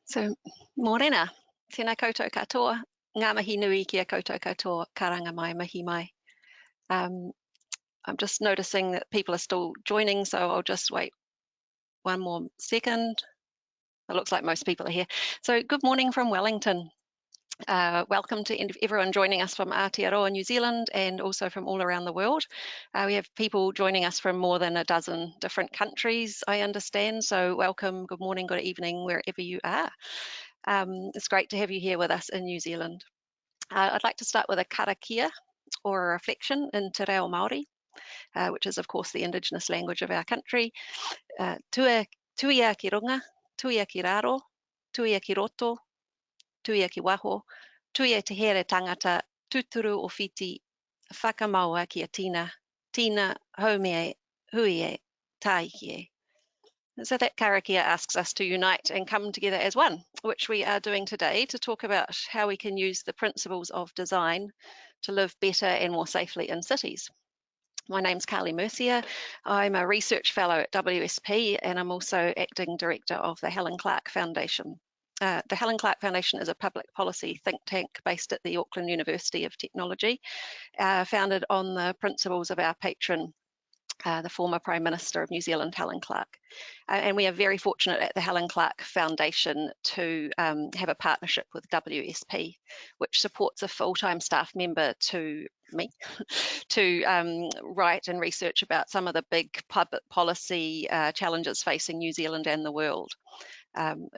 So, morena, tēnā koutou katoa, ngā mahi nui kia koutou katoa, karanga mai, mahi mai. I'm just noticing that people are still joining, so I'll just wait one more second. It looks like most people are here. So, good morning from Wellington. Welcome to everyone joining us from Aotearoa, New Zealand, and also from all around the world. We have people joining us from more than a dozen different countries, I understand. So welcome, good morning, good evening, wherever you are. It's great to have you here with us in New Zealand. I'd like to start with a karakia, or a reflection in Te Reo Māori, which is of course the Indigenous language of our country. Tuia ki runga, tuia ki raro, tuia ki roto, tuia ki waho, tuia te here tangata, tuturu o whiti, whakamaua ki a tina, tina haumea huie taihie. So that karakia asks us to unite and come together as one, which we are doing today to talk about how we can use the principles of design to live better and more safely in cities. My name's Carly Mercier. I'm a research fellow at WSP and I'm also acting director of the Helen Clark Foundation. The Helen Clark Foundation is a public policy think tank based at the Auckland University of Technology, founded on the principles of our patron, the former Prime Minister of New Zealand, Helen Clark. And we are very fortunate at the Helen Clark Foundation to have a partnership with WSP, which supports a full-time staff member to me to write and research about some of the big public policy challenges facing New Zealand and the world,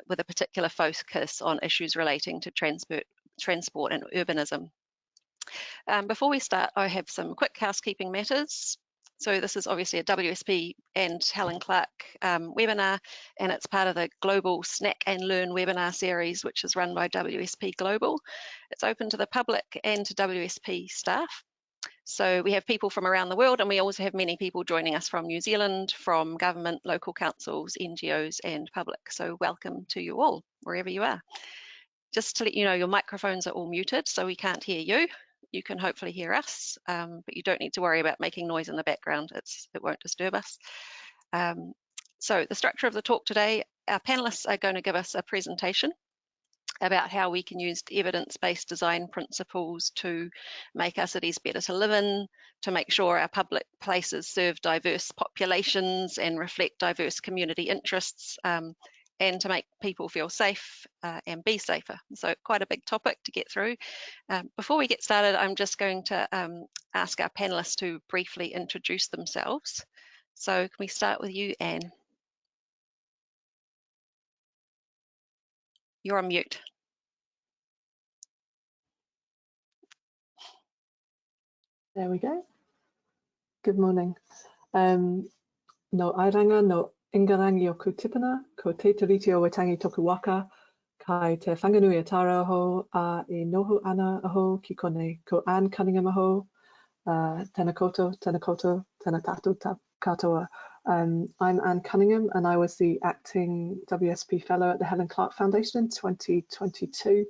with a particular focus on issues relating to transport and urbanism. Before we start, I have some quick housekeeping matters. So this is obviously a WSP and Helen Clark webinar, and it's part of the Global Snack and Learn webinar series, which is run by WSP Global. It's open to the public and to WSP staff. So we have people from around the world, and we also have many people joining us from New Zealand, from government, local councils, NGOs, and public. So welcome to you all, wherever you are. Just to let you know, your microphones are all muted, so we can't hear you. You can hopefully hear us, but you don't need to worry about making noise in the background. It won't disturb us. So the structure of the talk today, our panelists are going to give us a presentation about how we can use evidence-based design principles to make our cities better to live in, to make sure our public places serve diverse populations and reflect diverse community interests, and to make people feel safe and be safer. So quite a big topic to get through. Before we get started, I'm just going to ask our panelists to briefly introduce themselves. So can we start with you, Anne? You're on mute. There we go. Good morning. No airanga, no ingarangi o kutipana, ko te tiriti o wetangi toku waka, kai te whanganui atara aho, a e noho ana aho ki kone, ko Anne Cunningham aho, tēnā koutou, tēnā tātou katoa. I'm Anne Cunningham, and I was the acting WSP Fellow at the Helen Clark Foundation in 2022,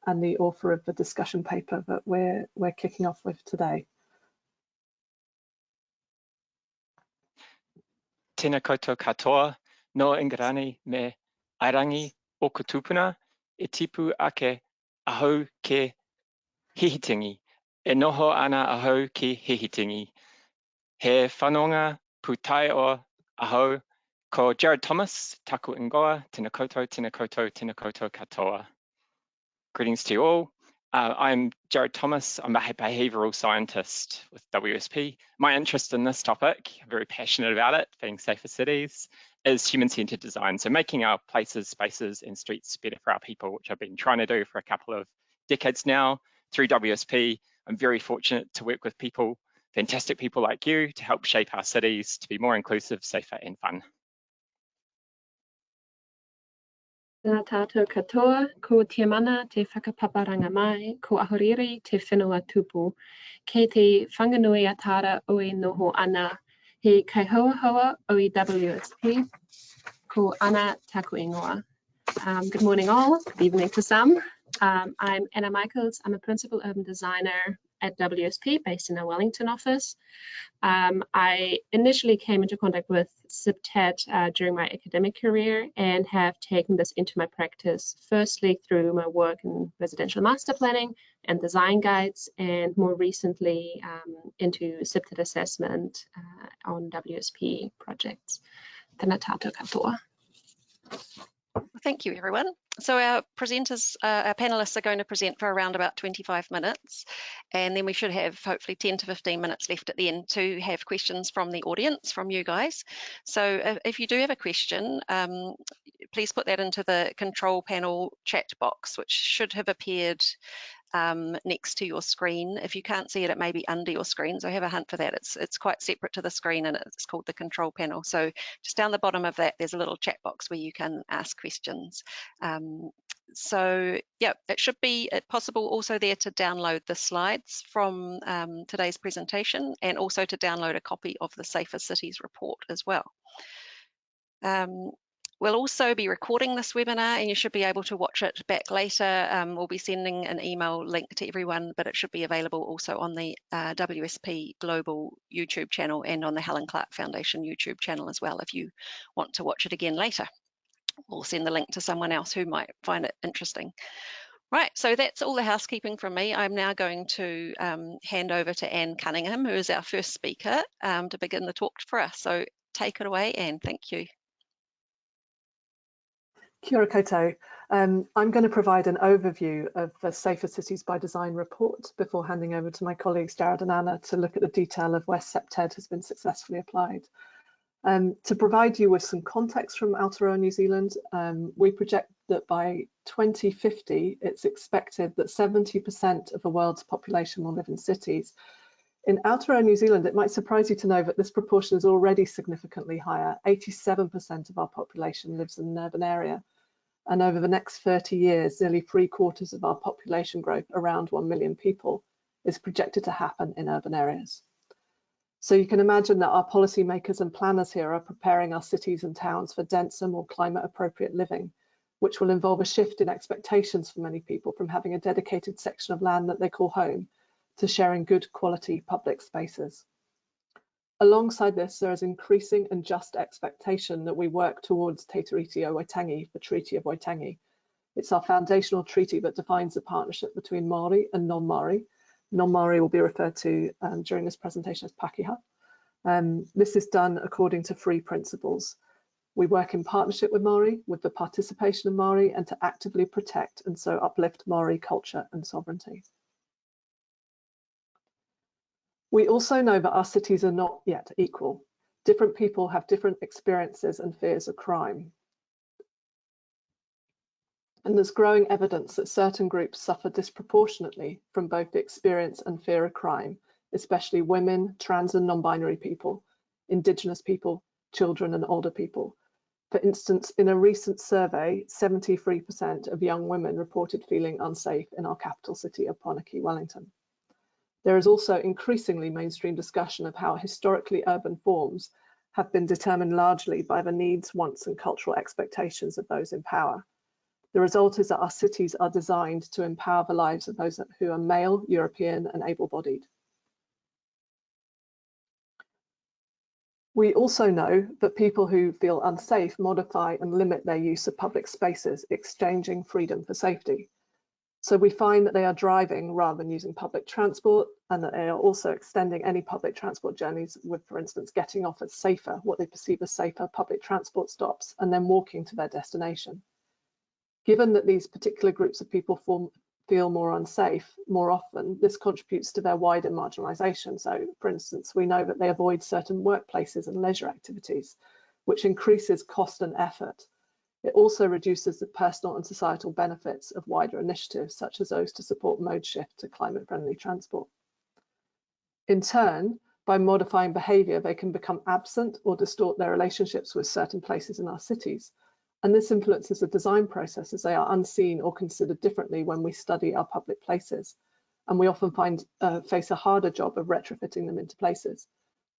and the author of the discussion paper that we're kicking off with today. Tēnā koutou katoa, no ingarani me airangi o kutupuna, e tipu ake ahau ke hihitingi, e noho ana ahau ki hihitingi. He whanonga putai o ahau ko Jared Thomas, taku ingoa, tēnā koutou katoa. Greetings to you all. I'm Jared Thomas. I'm a behavioural scientist with WSP. My interest in this topic, I'm very passionate about it, being safer cities, is human-centred design. So making our places, spaces and streets better for our people, which I've been trying to do for a couple of decades now through WSP. I'm very fortunate to work with people, fantastic people like you, to help shape our cities to be more inclusive, safer and fun. Tēnā tātou katoa, ko te mana te whakapaparanga mai, ko ahoriri te whenua tupu. Kei te whanganui atara o e noho ana, he kaihoahoa o e WSP, ko ana taku ingoa. Good morning all, good evening to some. I'm Anna Michaels, I'm a principal urban designer at WSP based in our Wellington office. I initially came into contact with CPTED during my academic career and have taken this into my practice, firstly through my work in residential master planning and design guides, and more recently into CPTED assessment on WSP projects. Tēnā tātou katoa. Thank you, everyone. So our presenters, our panelists are going to present for around about 25 minutes, and then we should have hopefully 10 to 15 minutes left at the end to have questions from the audience, from you guys. So if you do have a question, please put that into the control panel chat box, which should have appeared next to your screen. If you can't see it, it may be under your screen, so have a hunt for that. It's quite separate to the screen, and it's called the control panel. So just down the bottom of that, there's a little chat box where you can ask questions. So yeah, it should be possible also there to download the slides from today's presentation, and also to download a copy of the Safer Cities report as well. We'll also be recording this webinar, and you should be able to watch it back later. We'll be sending an email link to everyone, but it should be available also on the WSP Global YouTube channel and on the Helen Clark Foundation YouTube channel as well, if you want to watch it again later. We'll send the link to someone else who might find it interesting. Right, so that's all the housekeeping from me. I'm now going to hand over to Anne Cunningham, who is our first speaker, to begin the talk for us. So take it away, Anne. Thank you. Kia ora koutou. I'm going to provide an overview of the Safer Cities by Design report before handing over to my colleagues Jared and Anna to look at the detail of where CPTED has been successfully applied. To provide you with some context from Aotearoa New Zealand, we project that by 2050 it's expected that 70% of the world's population will live in cities. In Aotearoa New Zealand, it might surprise you to know that this proportion is already significantly higher. 87% of our population lives in an urban area. And over the next 30 years, nearly 3/4 of our population growth, around 1 million people, is projected to happen in urban areas. So you can imagine that our policymakers and planners here are preparing our cities and towns for denser, more climate appropriate living, which will involve a shift in expectations for many people from having a dedicated section of land that they call home to sharing good quality public spaces. Alongside this, there is increasing and just expectation that we work towards Te Tiriti o Waitangi, the Treaty of Waitangi. It's our foundational treaty that defines the partnership between Māori and non-Māori. Non-Māori will be referred to during this presentation as Pakeha. This is done according to 3 principles. We work in partnership with Māori, with the participation of Māori, and to actively protect and so uplift Māori culture and sovereignty. We also know that our cities are not yet equal. Different people have different experiences and fears of crime. And there's growing evidence that certain groups suffer disproportionately from both the experience and fear of crime, especially women, trans and non-binary people, Indigenous people, children and older people. For instance, in a recent survey, 73% of young women reported feeling unsafe in our capital city of Poneke, Wellington. There is also increasingly mainstream discussion of how historically urban forms have been determined largely by the needs, wants and cultural expectations of those in power. The result is that our cities are designed to empower the lives of those who are male, European and able-bodied. We also know that people who feel unsafe modify and limit their use of public spaces, exchanging freedom for safety. So we find that they are driving rather than using public transport, and that they are also extending any public transport journeys with, for instance, getting off at safer, what they perceive as safer public transport stops, and then walking to their destination. Given that these particular groups of people feel more unsafe more often, this contributes to their wider marginalisation. So, for instance, we know that they avoid certain workplaces and leisure activities, which increases cost and effort. It also reduces the personal and societal benefits of wider initiatives, such as those to support mode shift to climate-friendly transport. In turn, by modifying behaviour, they can become absent or distort their relationships with certain places in our cities. And this influences the design process, as they are unseen or considered differently when we study our public places. And we often face a harder job of retrofitting them into places.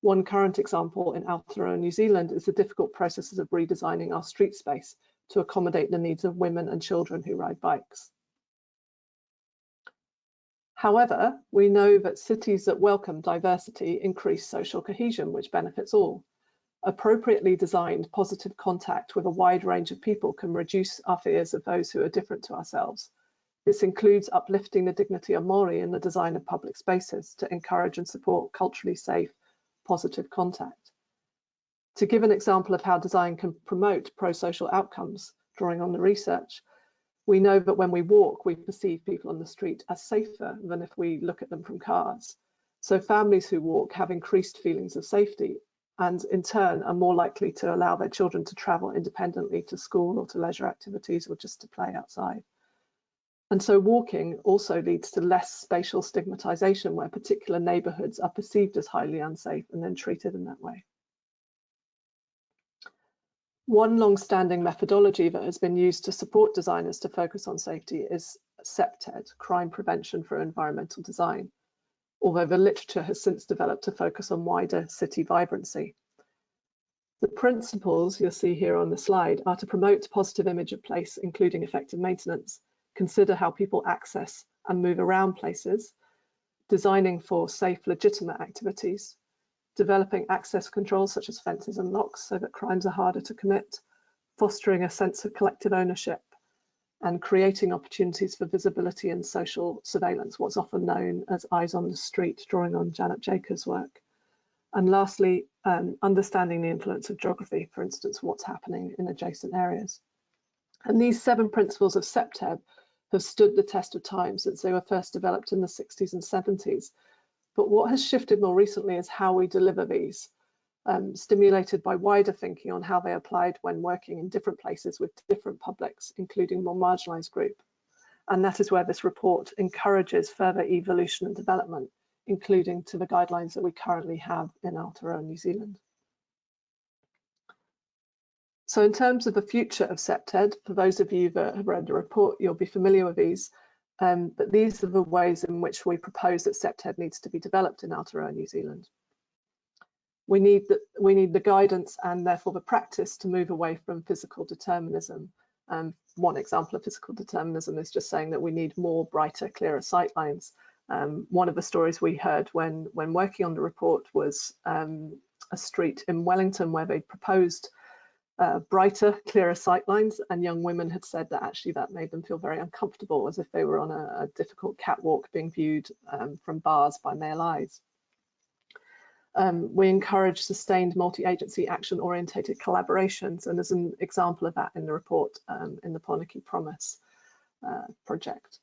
One current example in Aotearoa, New Zealand, is the difficult processes of redesigning our street space to accommodate the needs of women and children who ride bikes. However, we know that cities that welcome diversity increase social cohesion, which benefits all. Appropriately designed positive contact with a wide range of people can reduce our fears of those who are different to ourselves. This includes uplifting the dignity of Māori in the design of public spaces to encourage and support culturally safe, positive contact. To give an example of how design can promote pro-social outcomes, drawing on the research, we know that when we walk, we perceive people on the street as safer than if we look at them from cars. So families who walk have increased feelings of safety and in turn are more likely to allow their children to travel independently to school or to leisure activities or just to play outside. And so walking also leads to less spatial stigmatization where particular neighborhoods are perceived as highly unsafe and then treated in that way. One long-standing methodology that has been used to support designers to focus on safety is CPTED, Crime Prevention for Environmental Design, although the literature has since developed to focus on wider city vibrancy. The principles you'll see here on the slide are to promote positive image of place, including effective maintenance, consider how people access and move around places, designing for safe, legitimate activities, developing access controls such as fences and locks so that crimes are harder to commit, fostering a sense of collective ownership, and creating opportunities for visibility and social surveillance, what's often known as eyes on the street, drawing on Janet Jacobs' work. And lastly, understanding the influence of geography, for instance, what's happening in adjacent areas. And these 7 principles of CPTED have stood the test of time since they were first developed in the 60s and 70s. But what has shifted more recently is how we deliver these, stimulated by wider thinking on how they applied when working in different places with different publics, including more marginalised groups. And that is where this report encourages further evolution and development, including to the guidelines that we currently have in Aotearoa, New Zealand. So in terms of the future of CPTED, for those of you that have read the report, you'll be familiar with these. But these are the ways in which we propose that CPTED needs to be developed in Aotearoa, New Zealand. We need the guidance and therefore the practice to move away from physical determinism. One example of physical determinism is just saying that we need more brighter, clearer sightlines. One of the stories we heard when working on the report was a street in Wellington where they proposed brighter, clearer sightlines, and young women had said that actually that made them feel very uncomfortable, as if they were on a difficult catwalk being viewed from bars by male eyes. We encourage sustained multi-agency action-orientated collaborations, and there's an example of that in the report in the Poniki Promise project.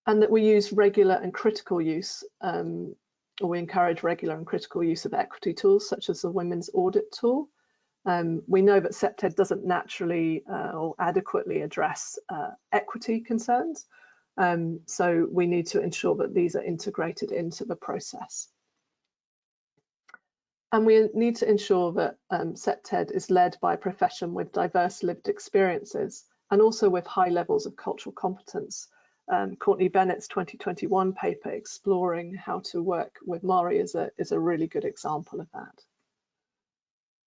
And that we use regular and critical use, or we encourage regular and critical use of equity tools, such as the Women's Audit Tool. We know that CPTED doesn't naturally or adequately address equity concerns, so we need to ensure that these are integrated into the process. And we need to ensure that CPTED is led by a profession with diverse lived experiences and also with high levels of cultural competence. Courtney Bennett's 2021 paper exploring how to work with Māori is a really good example of that.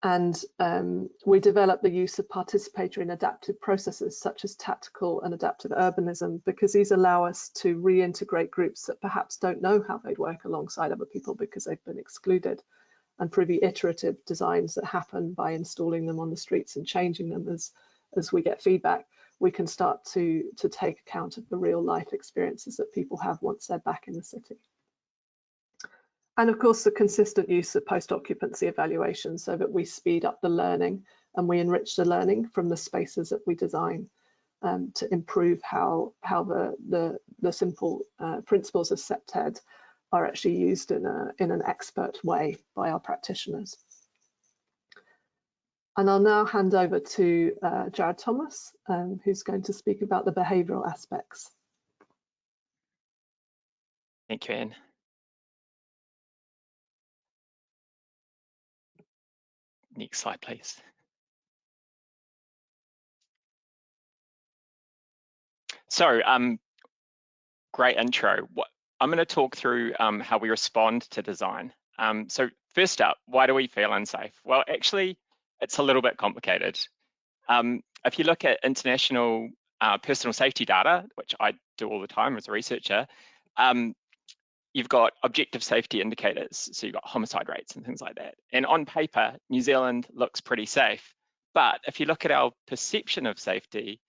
And we develop the use of participatory and adaptive processes such as tactical and adaptive urbanism, because these allow us to reintegrate groups that perhaps don't know how they'd work alongside other people because they've been excluded. And through the iterative designs that happen by installing them on the streets and changing them as we get feedback, we can start to take account of the real life experiences that people have once they're back in the city. And of course, the consistent use of post-occupancy evaluation so that we speed up the learning and we enrich the learning from the spaces that we design to improve how the simple principles of CPTED are actually used in an expert way by our practitioners. And I'll now hand over to Jared Thomas, who's going to speak about the behavioural aspects. Thank you, Anne. Next slide, please. So, great intro. I'm going to talk through how we respond to design. So first up, why do we feel unsafe? Well, actually, it's a little bit complicated. If you look at international personal safety data, which I do all the time as a researcher, you've got objective safety indicators. So you've got homicide rates and things like that. And on paper, New Zealand looks pretty safe. But if you look at our perception of safety,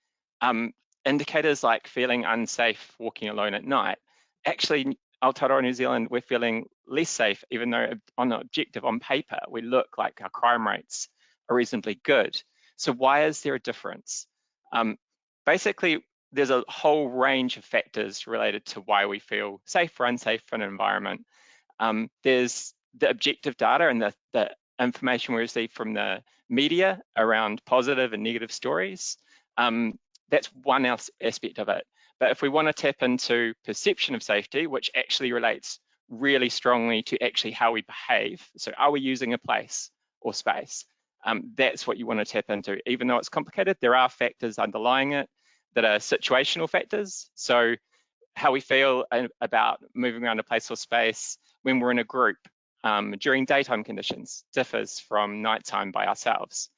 indicators like feeling unsafe walking alone at night, actually, Aotearoa New Zealand, we're feeling less safe, even though on the objective, on paper, we look like our crime rates are reasonably good. So why is there a difference? Basically, there's a whole range of factors related to why we feel safe or unsafe in an environment. There's the objective data and the information we receive from the media around positive and negative stories. That's one aspect of it. But if we want to tap into perception of safety, which actually relates really strongly to actually how we behave, so are we using a place or space? That's what you want to tap into. Even though it's complicated, there are factors underlying it that are situational factors. So how we feel about moving around a place or space when we're in a group during daytime conditions differs from nighttime by ourselves.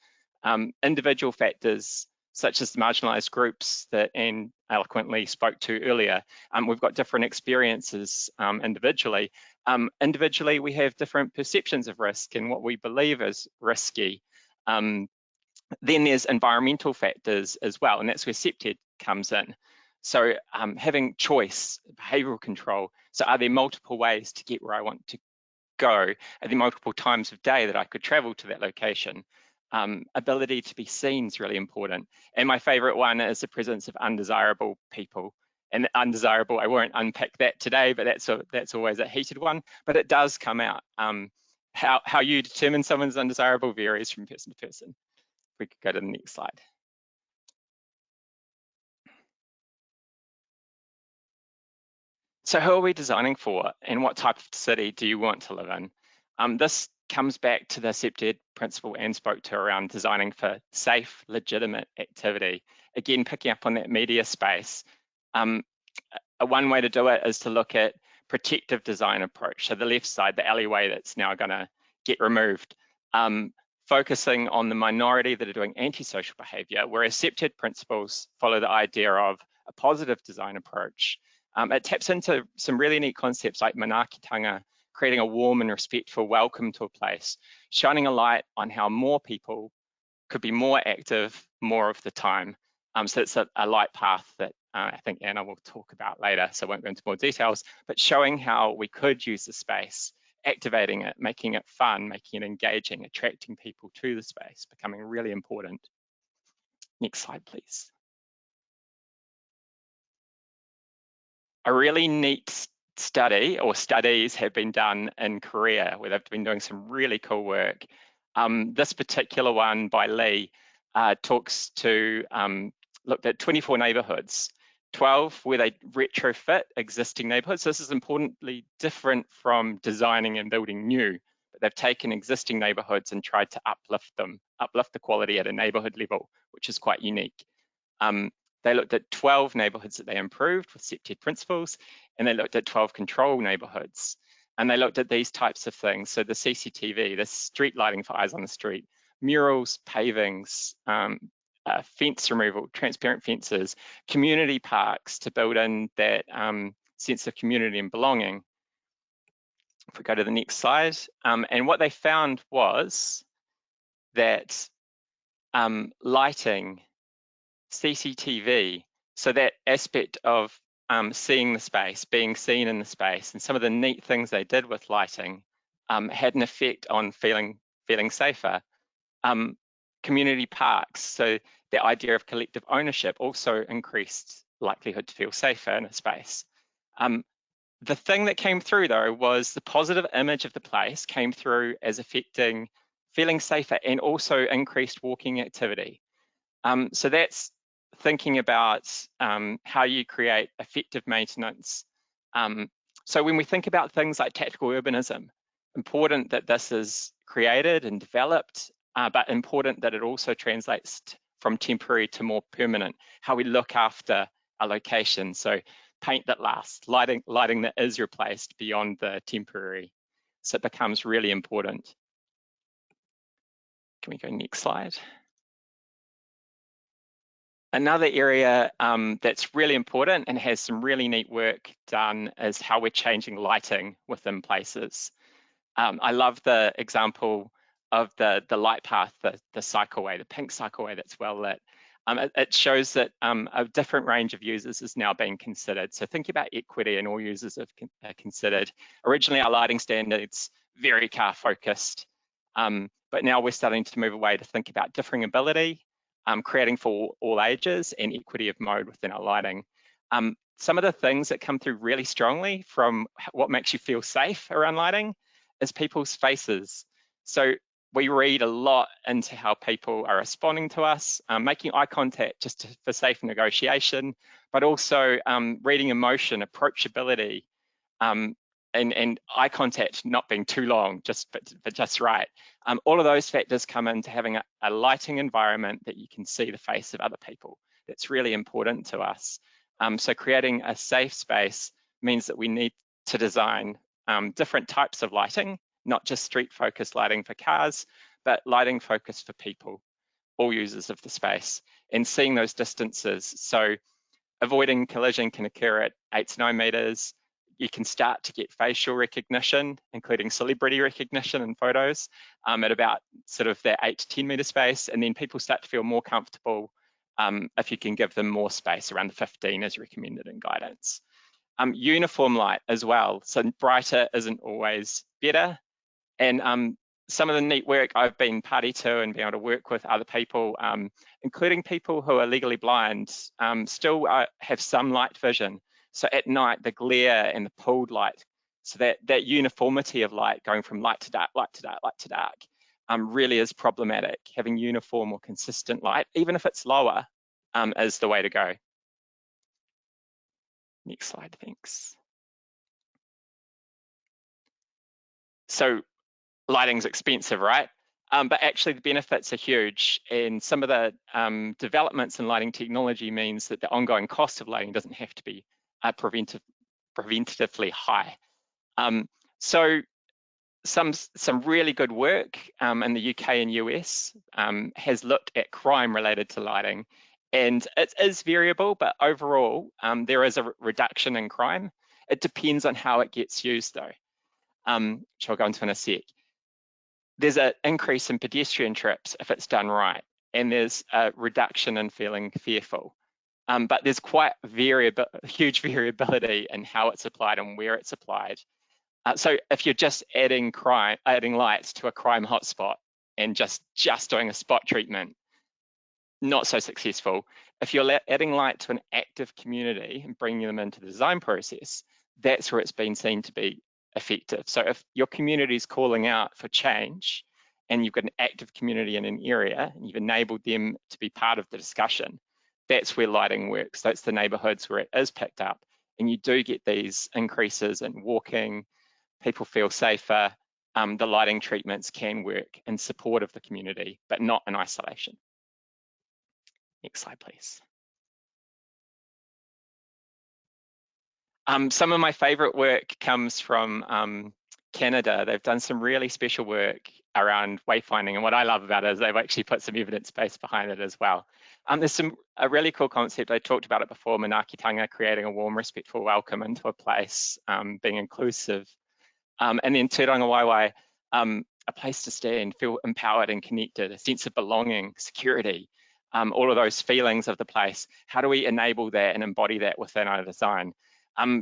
Individual factors such as the marginalised groups that Anne eloquently spoke to earlier, we've got different experiences individually. Individually, we have different perceptions of risk and what we believe is risky. Then there's environmental factors as well, and that's where CPTED comes in. So having choice, behavioural control. So are there multiple ways to get where I want to go? Are there multiple times of day that I could travel to that location? Ability to be seen is really important. And my favourite one is the presence of undesirable people. And undesirable, I won't unpack that today, but that's always a heated one. But it does come out. How you determine someone's undesirable varies from person to person. We could go to the next slide. So who are we designing for, and what type of city do you want to live in? This comes back to the CPTED principle Anne spoke to around designing for safe, legitimate activity. Again, picking up on that media space. One way to do it is to look at protective design approach. So the left side, the alleyway that's now going to get removed. Focusing on the minority that are doing antisocial behaviour, whereas CPTED principles follow the idea of a positive design approach. It taps into some really neat concepts like manaakitanga, creating a warm and respectful welcome to a place, shining a light on how more people could be more active more of the time. So it's a light path that I think Anna will talk about later, so I won't go into more details, but showing how we could use the space, activating it, making it fun, making it engaging, attracting people to the space, becoming really important. Next slide, please. A really neat study, or studies, have been done in Korea where they've been doing some really cool work. This particular one by Lee looked at 24 neighbourhoods, 12 where they retrofit existing neighbourhoods. So this is importantly different from designing and building new, but they've taken existing neighbourhoods and tried to uplift the quality at a neighbourhood level, which is quite unique. They looked at 12 neighbourhoods that they improved with CPTED principles, and they looked at 12 control neighbourhoods. And they looked at these types of things. So the CCTV, the street lighting for eyes on the street, murals, pavings, fence removal, transparent fences, community parks to build in that sense of community and belonging. If we go to the next slide, and what they found was that lighting, CCTV, so that aspect of seeing the space, being seen in the space, and some of the neat things they did with lighting had an effect on feeling safer. Community parks, so the idea of collective ownership also increased likelihood to feel safer in a space. The thing that came through though was the positive image of the place came through as affecting feeling safer and also increased walking activity. So that's thinking about how you create effective maintenance. So when we think about things like tactical urbanism, important that this is created and developed, but important that it also translates from temporary to more permanent, how we look after a location. So paint that lasts, lighting that is replaced beyond the temporary. So it becomes really important. Can we go next slide? Another area that's really important and has some really neat work done is how we're changing lighting within places. I love the example of the light path, the cycleway, the pink cycleway that's well lit. It shows that a different range of users is now being considered. So think about equity, and all users have considered. Originally, our lighting standards, very car focused, but now we're starting to move away to think about differing ability, creating for all ages, and equity of mode within our lighting. Some of the things that come through really strongly from what makes you feel safe around lighting is people's faces. So we read a lot into how people are responding to us, making eye contact just for safe negotiation, but also reading emotion, approachability, and eye contact not being too long, but just right. All of those factors come into having a lighting environment that you can see the face of other people. That's really important to us. So creating a safe space means that we need to design different types of lighting, not just street focused lighting for cars, but lighting focused for people, all users of the space, and seeing those distances. So avoiding collision can occur at 8 to 9 meters. You can start to get facial recognition, including celebrity recognition in photos, at about sort of that 8 to 10 meter space. And then people start to feel more comfortable if you can give them more space, around the 15 as recommended in guidance. Uniform light as well. So brighter isn't always better. And some of the neat work I've been party to and being able to work with other people, including people who are legally blind, still have some light vision. So at night, the glare and the pooled light, so that uniformity of light going from light to dark, light to dark, light to dark, really is problematic. Having uniform or consistent light, even if it's lower, is the way to go. Next slide, thanks. So lighting's expensive, right? But actually the benefits are huge, and some of the developments in lighting technology means that the ongoing cost of lighting doesn't have to be preventatively high. So some really good work in the UK and US has looked at crime related to lighting, and it is variable, but overall there is a reduction in crime. It depends on how it gets used though, which I'll go into in a sec. There's an increase in pedestrian trips if it's done right, and there's a reduction in feeling fearful. But there's quite huge variability in how it's applied and where it's applied. So if you're just adding lights to a crime hotspot and just doing a spot treatment, not so successful. If you're adding light to an active community and bringing them into the design process, that's where it's been seen to be effective. So if your community is calling out for change and you've got an active community in an area and you've enabled them to be part of the discussion, that's where lighting works. That's the neighborhoods where it is picked up, and you do get these increases in walking, people feel safer. The lighting treatments can work in support of the community, but not in isolation. Next slide, please. Some of my favorite work comes from Canada. They've done some really special work around wayfinding, and what I love about it is they've actually put some evidence base behind it as well. There's a really cool concept, I talked about it before, manaakitanga, creating a warm, respectful welcome into a place, being inclusive. And then tūranga waiwai, a place to stand, feel empowered and connected, a sense of belonging, security, all of those feelings of the place. How do we enable that and embody that within our design?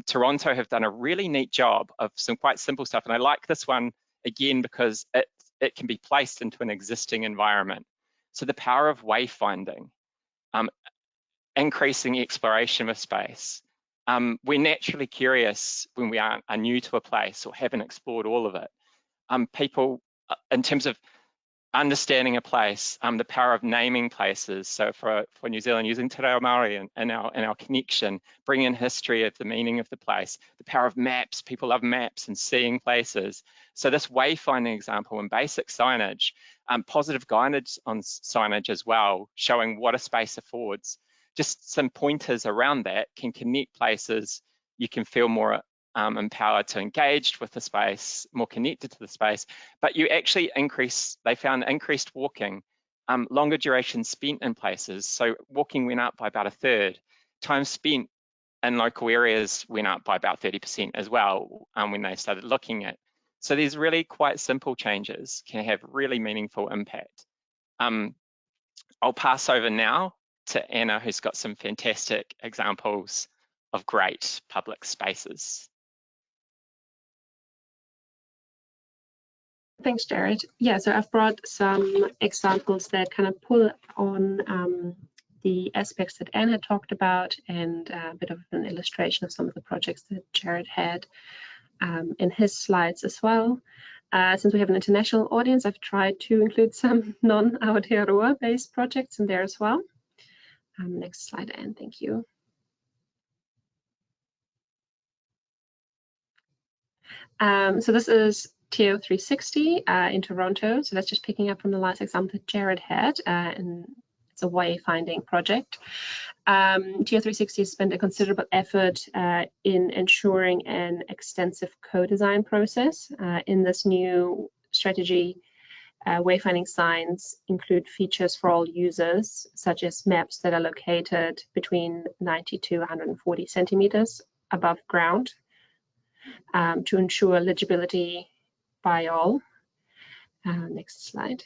Toronto have done a really neat job of some quite simple stuff, and I like this one again because it can be placed into an existing environment. So the power of wayfinding, increasing exploration of space. We're naturally curious when we are new to a place or haven't explored all of it. People, in terms of understanding a place, the power of naming places. So for New Zealand, using te reo Māori and our connection, bringing in history of the meaning of the place, the power of maps. People love maps and seeing places. So this wayfinding example and basic signage, positive guidance on signage as well, showing what a space affords. Just some pointers around that can connect places. You can feel more empowered to engage with the space, more connected to the space, but you actually they found increased walking longer duration spent in places. So walking went up by about a third. Time spent in local areas went up by about 30% as well when they started looking at. So these really quite simple changes can have really meaningful impact. I'll pass over now to Anna, who's got some fantastic examples of great public spaces. Thanks, Jared. Yeah, so I've brought some examples that kind of pull on the aspects that Anne had talked about and a bit of an illustration of some of the projects that Jared had in his slides as well. Since we have an international audience, I've tried to include some non-Aotearoa-based projects in there as well. Next slide, Anne, thank you. So this is TO 360 in Toronto. So that's just picking up from the last example that Jared had, and it's a wayfinding project. TO 360 has spent a considerable effort in ensuring an extensive co-design process. In this new strategy, wayfinding signs include features for all users, such as maps that are located between 90 to 140 centimeters above ground to ensure legibility by all. Next slide.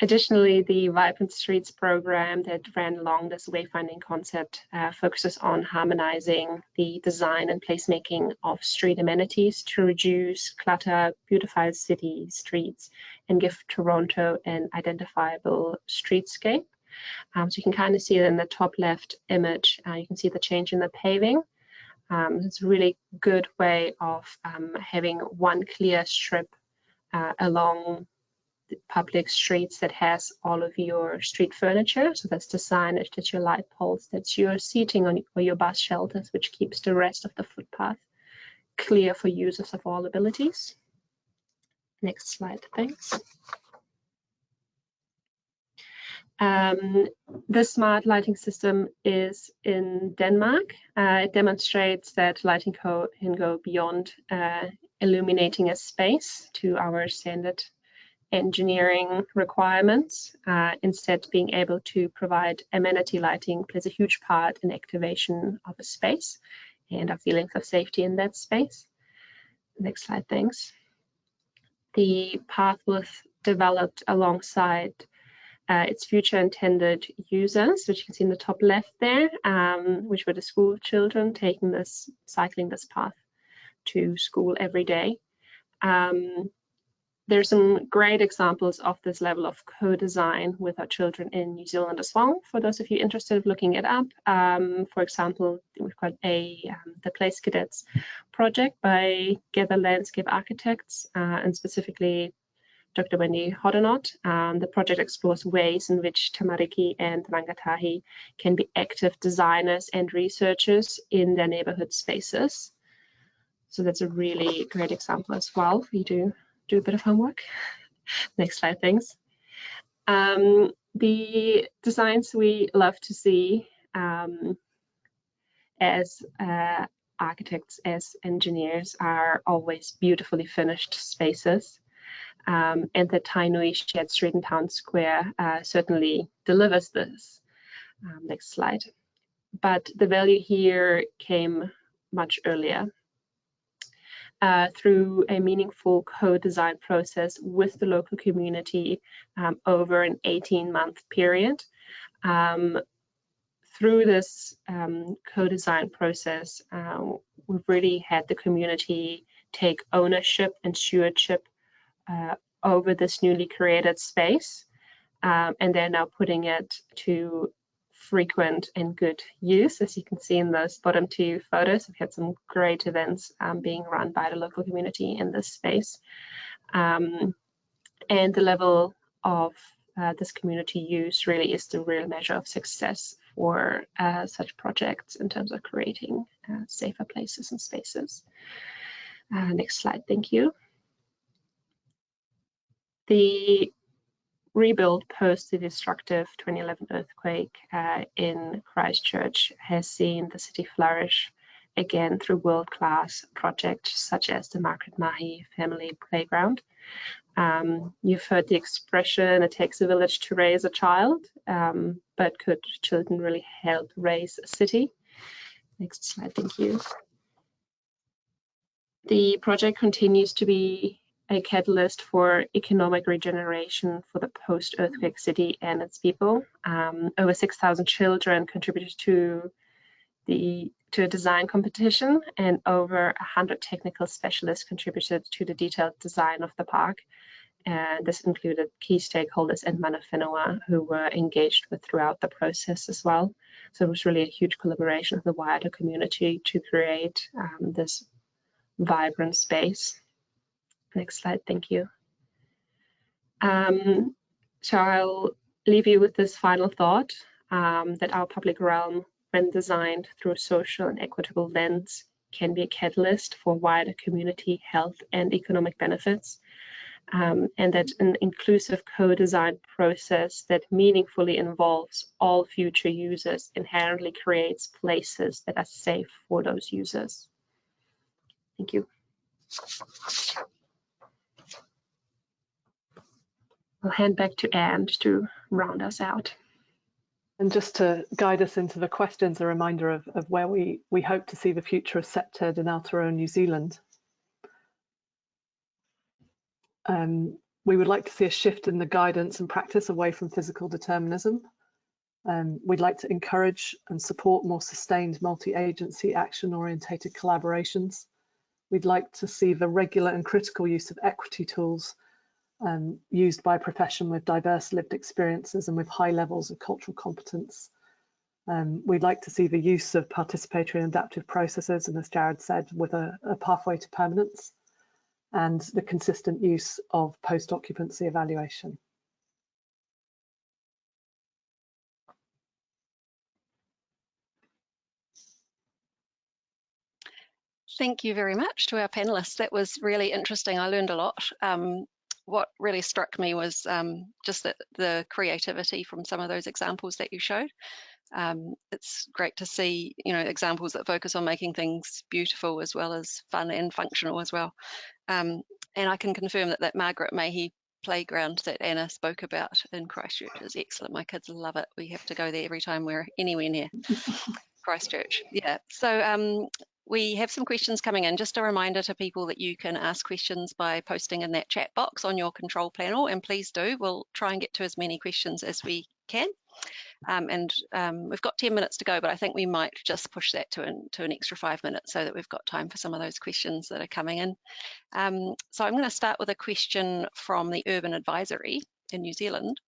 Additionally, the Vibrant Streets program that ran along this wayfinding concept focuses on harmonizing the design and placemaking of street amenities to reduce clutter, beautify city streets, and give Toronto an identifiable streetscape. So you can kind of see it in the top left image. You can see the change in the paving. It's a really good way of having one clear strip along the public streets that has all of your street furniture. So that's the signage, that's your light poles, that's your seating on, or your bus shelters, which keeps the rest of the footpath clear for users of all abilities. Next slide, thanks. The smart lighting system is in Denmark. It demonstrates that lighting can go beyond illuminating a space to our standard engineering requirements. Instead, being able to provide amenity lighting plays a huge part in activation of a space and our feelings of safety in that space. Next slide, thanks. The path was developed alongside its future intended users, which you can see in the top left there, which were the school children cycling this path to school every day. There's some great examples of this level of co-design with our children in New Zealand as well. For those of you interested in looking it up, for example, we've got the Place Cadets project by Gather Landscape Architects, and specifically Dr. Wendy Hoddinott. The project explores ways in which Tamariki and Rangatahi can be active designers and researchers in their neighborhood spaces. So that's a really great example as well for you to do a bit of homework. Next slide, thanks. The designs we love to see as architects, as engineers, are always beautifully finished spaces. And the Tainui Shared Street and Town Square certainly delivers this. Next slide. But the value here came much earlier. Through a meaningful co-design process with the local community over an 18-month period. Through this co-design process, we've really had the community take ownership and stewardship over this newly created space, and they're now putting it to frequent and good use. As you can see in those bottom two photos, we've had some great events being run by the local community in this space. And the level of this community use really is the real measure of success for such projects in terms of creating safer places and spaces. Next slide, thank you. The rebuild post the destructive 2011 earthquake in Christchurch has seen the city flourish again through world-class projects such as the Margaret Mahi Family Playground. You've heard the expression, it takes a village to raise a child, but could children really help raise a city? Next slide, thank you. The project continues to be a catalyst for economic regeneration for the post-earthquake city and its people. Over 6,000 children contributed to a design competition, and over 100 technical specialists contributed to the detailed design of the park. And this included key stakeholders and mana whenua who were engaged with throughout the process as well. So it was really a huge collaboration with the wider community to create this vibrant space. Next slide, thank you. So I'll leave you with this final thought, that our public realm, when designed through a social and equitable lens, can be a catalyst for wider community health and economic benefits, and that an inclusive co-design process that meaningfully involves all future users inherently creates places that are safe for those users. Thank you. I'll hand back to Anne to round us out. And just to guide us into the questions, a reminder of where we hope to see the future of CPTED in Aotearoa New Zealand. We would like to see a shift in the guidance and practice away from physical determinism. We'd like to encourage and support more sustained multi-agency action-orientated collaborations. We'd like to see the regular and critical use of equity tools used by a profession with diverse lived experiences and with high levels of cultural competence. We'd like to see the use of participatory and adaptive processes, and as Jared said, with a pathway to permanence, and the consistent use of post-occupancy evaluation. Thank you very much to our panelists. That was really interesting. I learned a lot. What really struck me was just the creativity from some of those examples that you showed. It's great to see, examples that focus on making things beautiful as well as fun and functional as well. And I can confirm that Margaret Mahi playground that Anna spoke about in Christchurch is excellent. My kids love it. We have to go there every time we're anywhere near Christchurch. Yeah. So we have some questions coming in. Just a reminder to people that you can ask questions by posting in that chat box on your control panel, and please do. We'll try and get to as many questions as we can. We've got 10 minutes to go, but I think we might just push that to an extra 5 minutes so that we've got time for some of those questions that are coming in. So I'm going to start with a question from the Urban Advisory in New Zealand.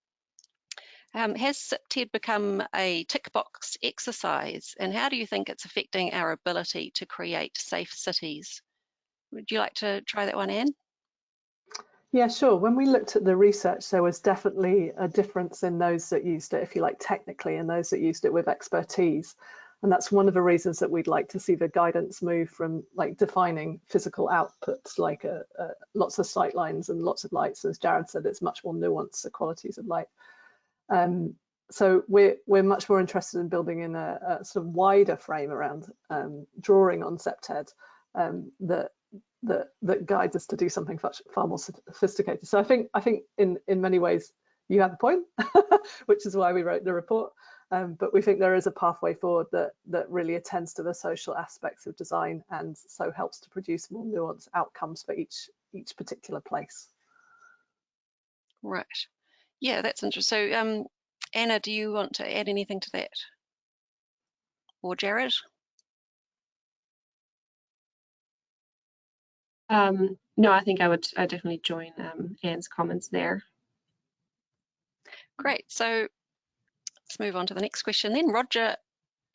Has CPTED become a tick box exercise, and how do you think it's affecting our ability to create safe cities? Would you like to try that one, Anne? Yeah, sure. When we looked at the research, there was definitely a difference in those that used it, if you like, technically, and those that used it with expertise. And that's one of the reasons that we'd like to see the guidance move from like defining physical outputs, like lots of sight lines and lots of lights. As Jared said, it's much more nuanced, the qualities of light. So we're much more interested in building in a sort of wider frame around drawing on CPTED that guides us to do something far more sophisticated. So I think in many ways you have a point, which is why we wrote the report. But we think there is a pathway forward that really attends to the social aspects of design and so helps to produce more nuanced outcomes for each particular place. Right. Yeah, that's interesting. So Anna, do you want to add anything to that? Or Jared? No, I think I definitely join Anne's comments there. Great. So let's move on to the next question then. Roger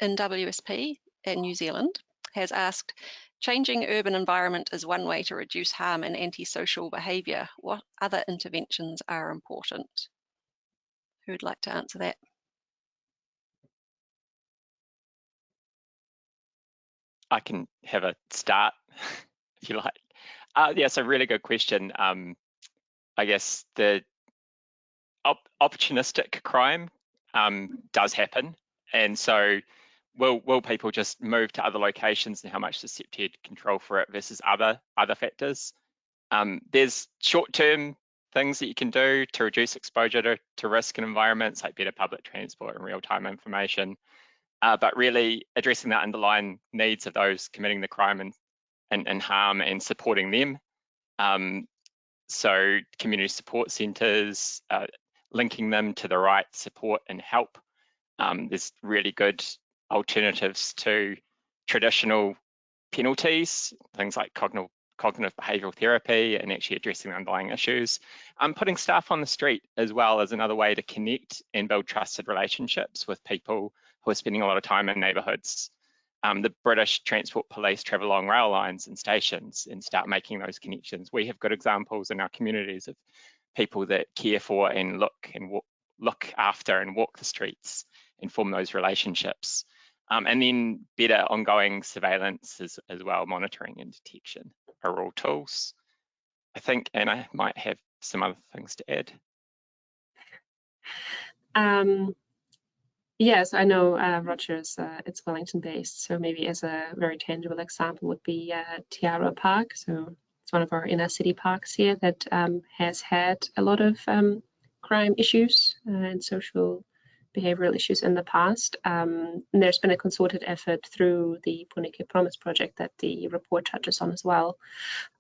in WSP in New Zealand has asked, changing urban environment is one way to reduce harm and antisocial behaviour. What other interventions are important? Who would like to answer that? I can have a start if you like. Yeah, it's a really good question. I guess the opportunistic crime does happen, and so will people just move to other locations, and how much does CPTED control for it versus other factors? There's short-term things that you can do to reduce exposure to risk in environments, like better public transport and real-time information, but really addressing the underlying needs of those committing the crime and harm and supporting them. So community support centres, linking them to the right support and help. There's really good alternatives to traditional penalties, things like cognitive behavioural therapy, and actually addressing the underlying issues. Putting staff on the street as well is another way to connect and build trusted relationships with people who are spending a lot of time in neighbourhoods. The British Transport Police travel along rail lines and stations and start making those connections. We have good examples in our communities of people that care for and look after and walk the streets and form those relationships. And then better ongoing surveillance as well, monitoring and detection are all tools. I think Anna might have some other things to add. Yes, I know Rogers, it's Wellington based, so maybe as a very tangible example would be Tiara Park. So it's one of our inner city parks here that has had a lot of crime issues and social behavioral issues in the past. And there's been a concerted effort through the Puneke Promise project that the report touches on as well,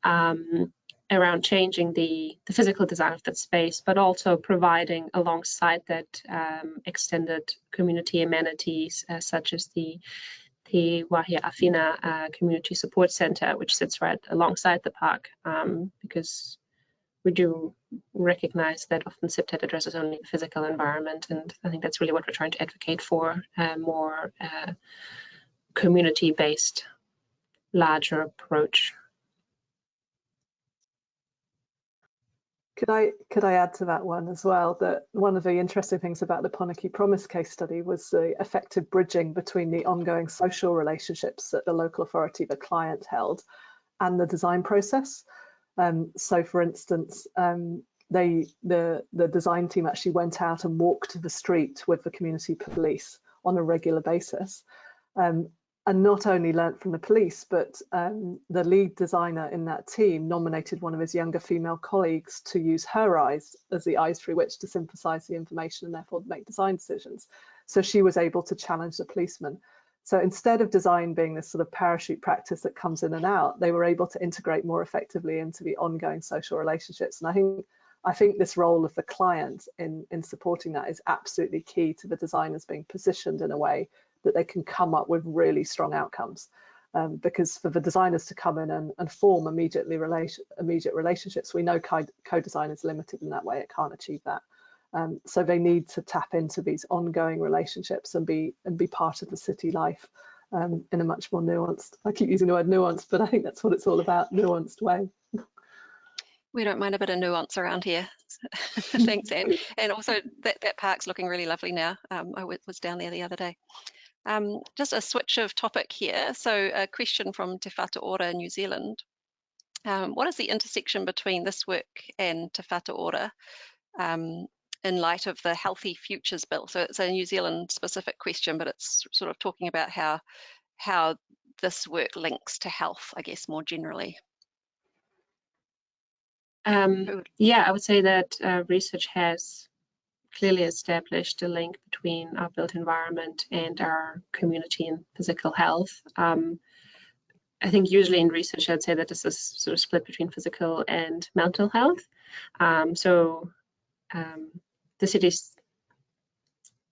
around changing the physical design of that space, but also providing alongside that extended community amenities such as the Wahia Afina Community Support Center, which sits right alongside the park, because we do recognize that often CPTED addresses only the physical environment, and I think that's really what we're trying to advocate for, a more community-based, larger approach. Could I add to that one as well, that one of the interesting things about the Puneke Promise case study was the effective bridging between the ongoing social relationships that the local authority, the client, held, and the design process. So for instance, the design team actually went out and walked the street with the community police on a regular basis, and not only learnt from the police, but the lead designer in that team nominated one of his younger female colleagues to use her eyes as the eyes through which to synthesize the information and therefore make design decisions. So she was able to challenge the policeman. So instead of design being this sort of parachute practice that comes in and out, they were able to integrate more effectively into the ongoing social relationships. And I think this role of the client in supporting that is absolutely key to the designers being positioned in a way that they can come up with really strong outcomes. Because for the designers to come in and form immediate relationships, we know co-design is limited in that way, it can't achieve that. So they need to tap into these ongoing relationships and be part of the city life in a much more nuanced, I keep using the word nuanced, but I think that's what it's all about, nuanced way. We don't mind a bit of nuance around here. Thanks, Anne. And also that park's looking really lovely now. I was down there the other day. Just a switch of topic here. So a question from Te Whatu Ora, New Zealand. What is the intersection between this work and Te Whatu Ora in light of the Healthy Futures Bill? So it's a New Zealand specific question, but it's sort of talking about how this work links to health, I guess, more generally. Yeah, I would say that research has clearly established a link between our built environment and our community and physical health. I think usually in research, I'd say that this is sort of split between physical and mental health. The cities,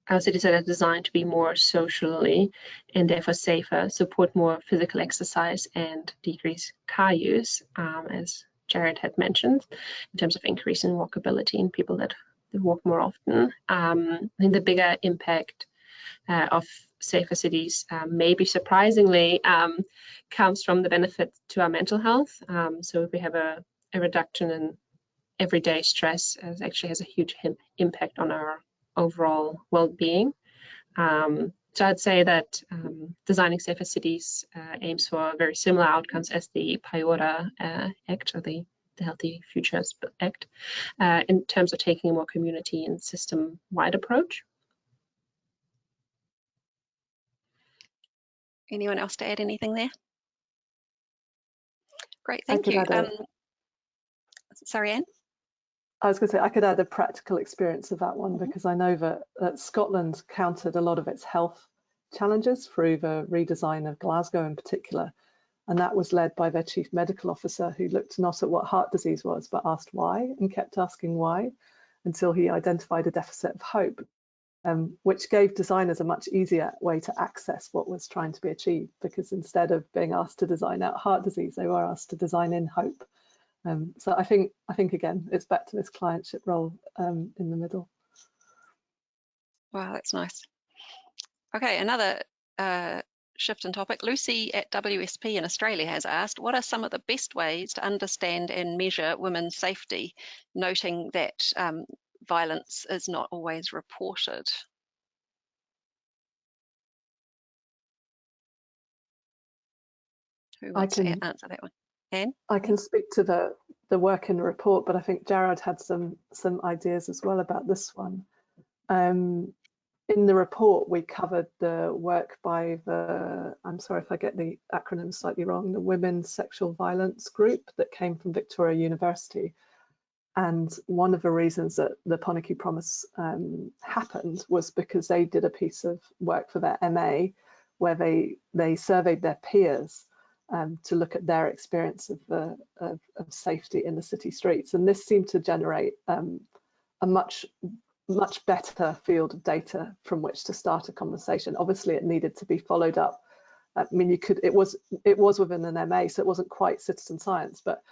our cities that are designed to be more socially and therefore safer, support more physical exercise and decrease car use, as Jared had mentioned, in terms of increasing walkability in people that walk more often. I think the bigger impact of safer cities, maybe surprisingly, comes from the benefit to our mental health. So if we have a reduction in everyday stress, it actually has a huge impact on our overall well-being. So I'd say that designing safer cities aims for very similar outcomes as the Paiora Act, or the Healthy Futures Act, in terms of taking a more community and system-wide approach. Anyone else to add anything there? Great, thank you. Sorry, Anne? I was going to say I could add a practical experience of that one, because I know that Scotland countered a lot of its health challenges through the redesign of Glasgow in particular, and that was led by their chief medical officer, who looked not at what heart disease was but asked why, and kept asking why until he identified a deficit of hope, which gave designers a much easier way to access what was trying to be achieved, because instead of being asked to design out heart disease, they were asked to design in hope. So I think again, it's back to this clientship role in the middle. Wow, that's nice. Okay, another shift in topic. Lucy at WSP in Australia has asked, what are some of the best ways to understand and measure women's safety, noting that violence is not always reported? Who wants to answer that one? Anne? I can speak to the work in the report, but I think Jared had some ideas as well about this one. In the report, we covered the work by the, I'm sorry if I get the acronym slightly wrong, the Women's Sexual Violence Group that came from Victoria University. And one of the reasons that the Pōneke Promise happened was because they did a piece of work for their MA where they surveyed their peers to look at their experience of safety in the city streets. And this seemed to generate a much better field of data from which to start a conversation. Obviously, it needed to be followed up. I mean, it was within an MA, so it wasn't quite citizen science, but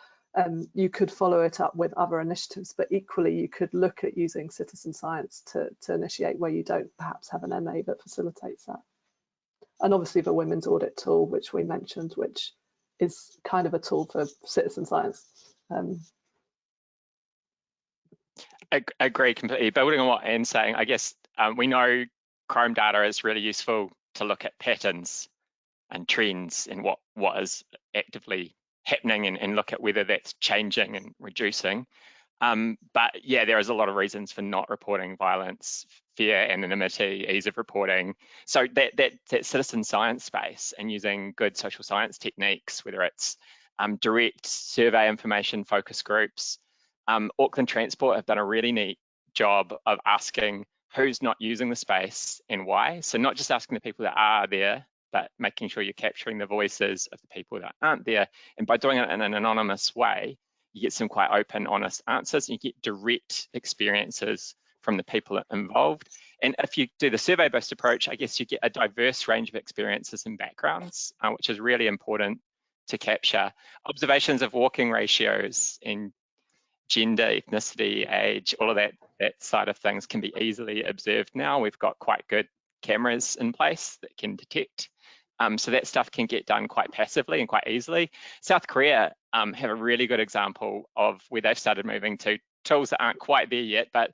you could follow it up with other initiatives. But equally, you could look at using citizen science to initiate where you don't perhaps have an MA that facilitates that. And obviously the women's audit tool, which we mentioned, which is kind of a tool for citizen science. I agree completely. Building on what Anne's saying, I guess we know Chrome data is really useful to look at patterns and trends and what is actively happening and look at whether that's changing and reducing. But yeah, there is a lot of reasons for not reporting violence, fear, anonymity, ease of reporting. So that citizen science space and using good social science techniques, whether it's direct survey information focus groups. Auckland Transport have done a really neat job of asking who's not using the space and why. So not just asking the people that are there, but making sure you're capturing the voices of the people that aren't there. And by doing it in an anonymous way, you get some quite open, honest answers, and you get direct experiences from the people involved. And if you do the survey-based approach, I guess you get a diverse range of experiences and backgrounds, which is really important to capture. Observations of walking ratios and gender, ethnicity, age, all of that side of things can be easily observed now. We've got quite good cameras in place that can detect. So that stuff can get done quite passively and quite easily. South Korea have a really good example of where they've started moving to tools that aren't quite there yet, but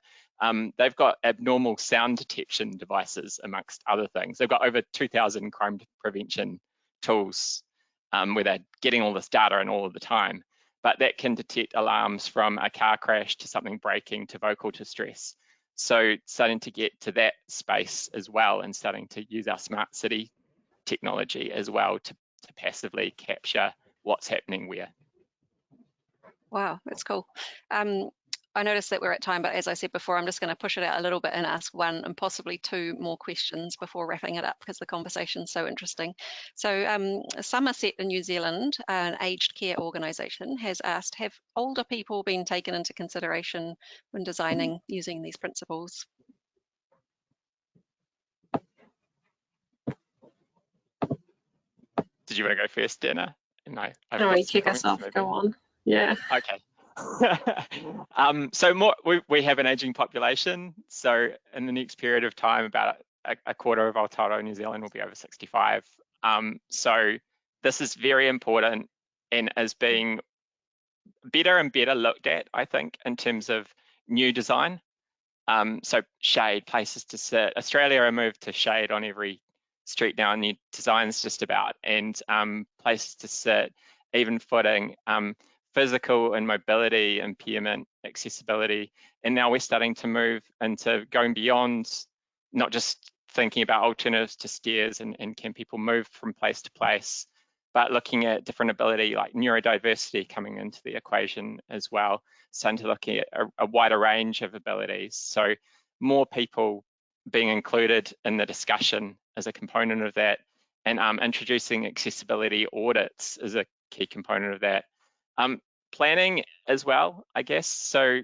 they've got abnormal sound detection devices amongst other things. They've got over 2,000 crime prevention tools where they're getting all this data in all of the time, but that can detect alarms from a car crash to something breaking to vocal distress. So starting to get to that space as well and starting to use our smart city technology as well to passively capture what's happening where. Wow, that's cool. I noticed that we're at time, but as I said before, I'm just going to push it out a little bit and ask one and possibly two more questions before wrapping it up because the conversation's so interesting. So Somerset in New Zealand, an aged care organisation, has asked, have older people been taken into consideration when designing using these principles? Did you want to go first, Dana? No, you kick us off. Go on. Yeah. Okay. So we have an aging population. So in the next period of time, about a quarter of Aotearoa New Zealand will be over 65. So this is very important and is being better and better looked at, I think, in terms of new design. So shade, places to sit. Australia are moved to shade on every street now, and new designs just about, and places to sit, even footing, physical and mobility, impairment, accessibility. And now we're starting to move into going beyond not just thinking about alternatives to stairs and can people move from place to place, but looking at different ability like neurodiversity coming into the equation as well, starting to look at a wider range of abilities. So more people being included in the discussion as a component of that, and introducing accessibility audits is a key component of that. Planning as well, I guess. So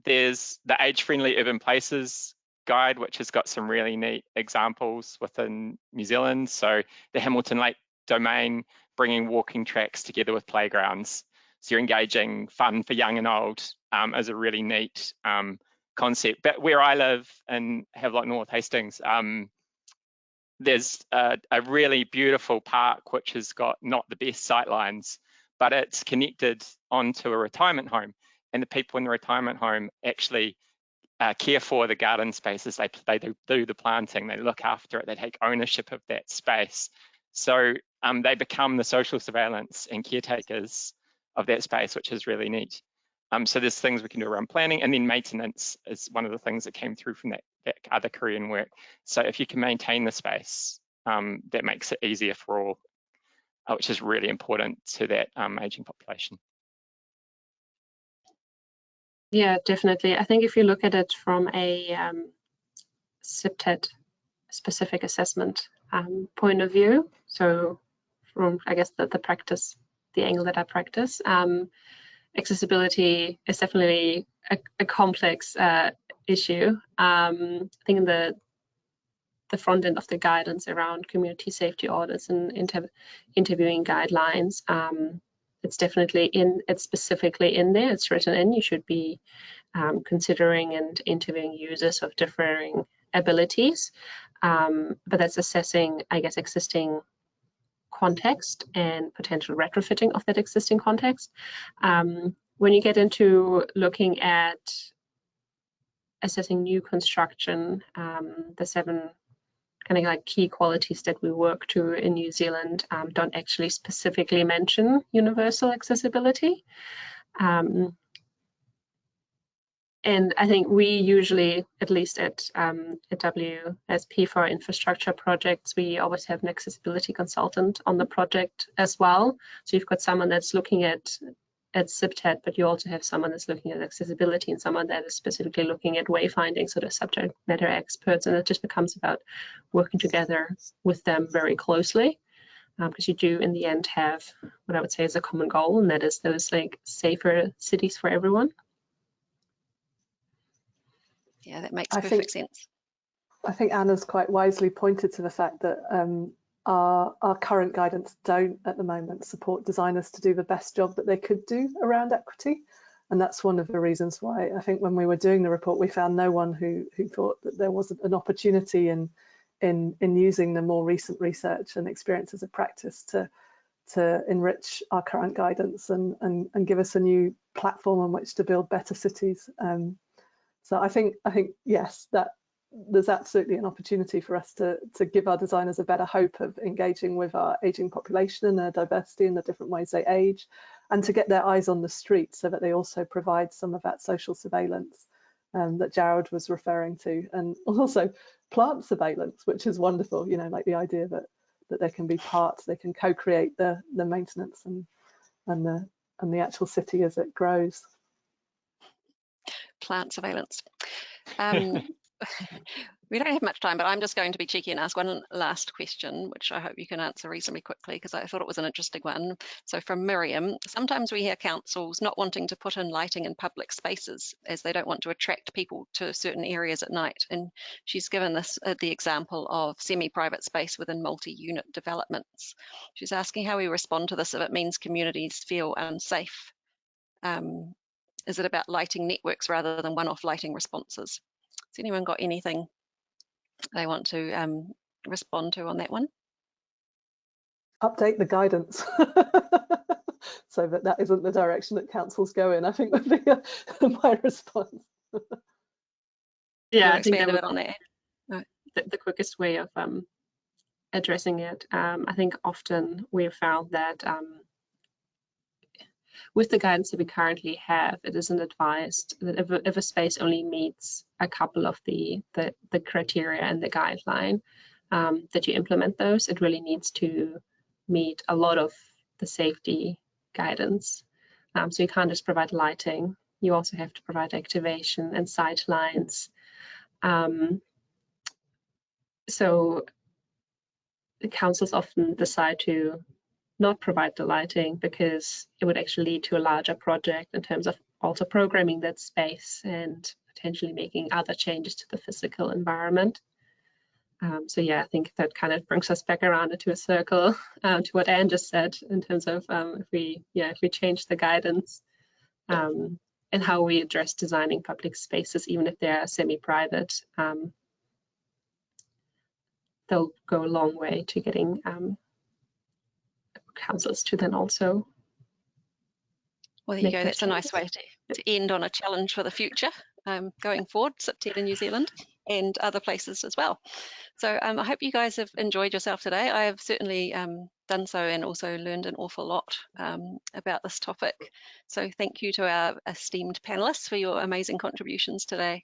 there's the Age-Friendly Urban Places guide, which has got some really neat examples within New Zealand. So the Hamilton Lake domain, bringing walking tracks together with playgrounds. So you're engaging fun for young and old is a really neat concept. But where I live in Havelock North Hastings, there's a really beautiful park which has got not the best sightlines, but it's connected onto a retirement home, and the people in the retirement home actually care for the garden spaces. They do the planting, they look after it, they take ownership of that space. So they become the social surveillance and caretakers of that space, which is really neat. So there's things we can do around planning, and then maintenance is one of the things that came through from that other Korean work. So if you can maintain the space, that makes it easier for all, which is really important to that aging population. Yeah, definitely. I think if you look at it from a CPTED specific assessment point of view, so from, I guess, the practice, the angle that I practice, accessibility is definitely a complex issue. I think in the front end of the guidance around community safety audits and interviewing guidelines, it's definitely it's specifically in there, it's written in. You should be considering and interviewing users of differing abilities, but that's assessing, I guess, existing context and potential retrofitting of that existing context. When you get into looking at assessing new construction, the 7 kind of like key qualities that we work to in New Zealand don't actually specifically mention universal accessibility. And I think we usually, at least at WSP for our infrastructure projects, we always have an accessibility consultant on the project as well. So you've got someone that's looking at CPTED, but you also have someone that's looking at accessibility and someone that is specifically looking at wayfinding, so they're subject matter experts, and it just becomes about working together with them very closely, because you do in the end have what I would say is a common goal, and that is those like safer cities for everyone. Yeah, that makes perfect sense. I think Anna's quite wisely pointed to the fact that our current guidance don't at the moment support designers to do the best job that they could do around equity. And that's one of the reasons why I think when we were doing the report, we found no one who thought that there wasn't an opportunity in using the more recent research and experiences of practice to enrich our current guidance and give us a new platform on which to build better cities. So I think yes, that there's absolutely an opportunity for us to give our designers a better hope of engaging with our aging population and their diversity and the different ways they age, and to get their eyes on the street so that they also provide some of that social surveillance that Jared was referring to, and also plant surveillance, which is wonderful, you know, like the idea that there can be parts, they can co-create the maintenance and the actual city as it grows. Plant surveillance. We don't have much time, but I'm just going to be cheeky and ask one last question, which I hope you can answer reasonably quickly, because I thought it was an interesting one. So from Miriam, sometimes we hear councils not wanting to put in lighting in public spaces as they don't want to attract people to certain areas at night. And she's given this the example of semi-private space within multi-unit developments. She's asking how we respond to this if it means communities feel unsafe. Is it about lighting networks rather than one-off lighting responses? Has anyone got anything they want to respond to on that one? Update the guidance so that isn't the direction that councils go in, I think would be my response. Yeah, I think that was on that. No. The quickest way of addressing it. I think often we've found that with the guidance that we currently have, it isn't advised that if a space only meets a couple of the criteria and the guideline, that you implement those. It really needs to meet a lot of the safety guidance. So you can't just provide lighting, you also have to provide activation and sight lines. So the councils often decide to not provide the lighting because it would actually lead to a larger project in terms of also programming that space and potentially making other changes to the physical environment. So yeah, I think that kind of brings us back around into a circle to what Anne just said in terms of if we change the guidance and how we address designing public spaces, even if they're semi-private, they'll go a long way to getting councils to then also. Well, there you go. That's a nice way to end on a challenge for the future going forward, CPTED in New Zealand and other places as well. So I hope you guys have enjoyed yourself today. I have certainly done so and also learned an awful lot about this topic. So thank you to our esteemed panelists for your amazing contributions today.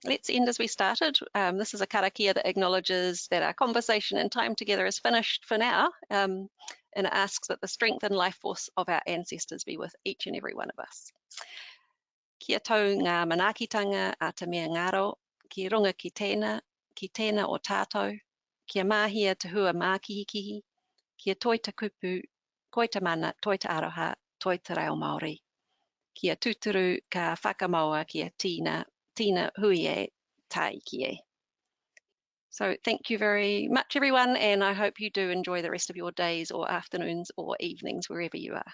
Let's end as we started. This is a karakia that acknowledges that our conversation and time together is finished for now, and it asks that the strength and life force of our ancestors be with each and every one of us. Kia tau ngā manaakitanga a te mea ngaro, ki runga ki tēnā o tātou, kia mahia te hua mākihikihi, kia toi te kupu, koi te mana, toi te aroha, toi te reo Māori. Kia tuturu ka whakamaua kia tīna hui e tāiki e. So thank you very much, everyone, and I hope you do enjoy the rest of your days or afternoons or evenings, wherever you are.